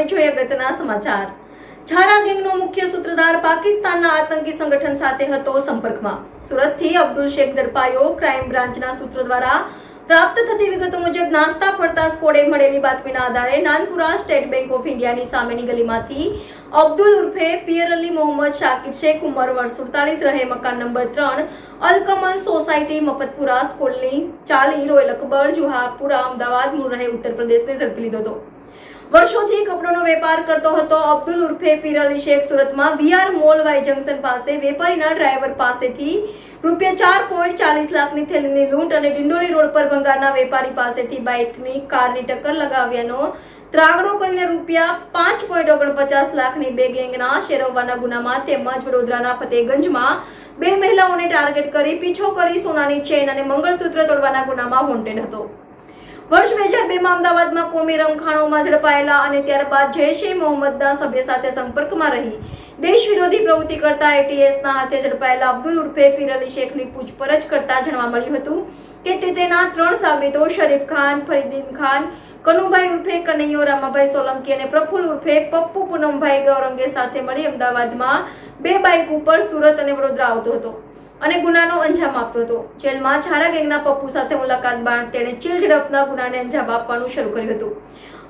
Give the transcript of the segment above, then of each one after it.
હવે જોઈએ અગત્યના સમાચાર। છારા ગેંગનો મુખ્ય સૂત્રધાર પાકિસ્તાનના આતંકી સંગઠન સાથે હતો સંપર્કમાં। સુરતથી અબ્દુલ શેખ ઝડપાયો। ક્રાઇમ બ્રાન્ચના સૂત્રો દ્વારા પ્રાપ્ત થતી વિગતો મુજબ નાસ્તા ફરતા સ્કોડે મળેલી બાતમીના આધારે નાનપુરા સ્ટેટ બેંક ઓફ ઇન્ડિયાની સામેની ગલીમાંથી અબ્દુલ ઉર્ફે પિયર અલી મોહમ્મદ શાકિર શેખ ઉંમર વર્ષ 47 રહે મકાન નંબર 3 અલકમલ સોસાયટી મફતપુરા સ્કૂલની 40 રોયલ અકબર જુહાપુરા અમદાવાદ મૂળ રહે ઉત્તર પ્રદેશને ઝડપી લીધો હતો। વર્ષોથી કપડાનો વેપાર કરતો હતો અબ્દુલ ઉર્ફે પિયર અલી શેખ સુરતમાં વીઆર મોલ વાય જંકશન પાસે વેપારીના ડ્રાઈવર પાસેથી ₹4.40 લાખની થેલીની લૂંટ અને ડિંડોલી રોડ પર ભંગારના વેપારી પાસેથી બાઇકની કારની ટક્કર લગાવ્યાનો ત્રાગડો કરીને ₹5.49 લાખની બે ગેંગના શેરવવાના ગુનામાં તેમજ વડોદરાના ફતેગંજમાં બે મહિલાઓને ટાર્ગેટ કરી પીછો કરી સોનાની ચેન અને મંગળસૂત્ર તોડવાના ગુનામાં વોન્ટેડ હતો। વર્ષ 2002માં અમદાવાદમાં કોમી રમખાણોમાં ઝડપાયેલા અને ત્યારબાદ જૈશ એ મોહમ્મદના સભ્ય સાથે સંપર્કમાં રહી દેશ વિરોધી પ્રવૃત્તિ કરતા એટીએસના હાથે ઝડપાયેલા અબ્દુલ ઉર્ફે પિયર અલી શેખની પૂછપરછ કરતા જાણવા મળ્યું હતું કે તે તેના 3 સાગરીતો શરીફ ખાન, ફરીદીન ખાન, કનુભાઈ ઉર્ફે કનૈયો રામાભાઈ સોલંકી અને પ્રફુલ ઉર્ફે પપ્પુ પૂનમભાઈ ગૌરંગે સાથે મળી અમદાવાદમાં બે બાઇક ઉપર સુરત અને વડોદરા આવતો હતો અને ગુનાનો અંજામ આપતો હતો। જેલમાં છારા ગેંગના પપ્પુ સાથે મુલાકાત બાદ તેણે ચીલ ઝડપના ગુનાને અંજામ આપવાનું શરૂ કર્યું હતું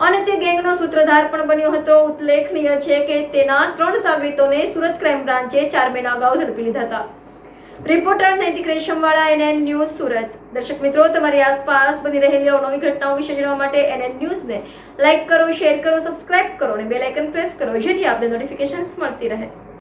અને તે ગેંગનો સૂત્રધાર પણ બન્યો હતો। ઉલ્લેખનીય છે કે તેના 3 સાગરીતોને સુરત ક્રાઇમ બ્રાન્ચે 4 મહિના અગાઉ ઝડપી લીધા હતા। રિપોર્ટર નૈતિક રેશમવાળા, NN ન્યૂઝ સુરત। દર્શક મિત્રો, તમારી આસપાસ બની રહેલી નવી ઘટનાઓ વિશે જાણવા માટે NN ન્યૂઝને લાઇક કરો, શેર કરો, સબસ્ક્રાઇબ કરો અને બેલ આઇકન પ્રેસ કરો જેથી આપને નોટિફિકેશન્સ મળતી રહે।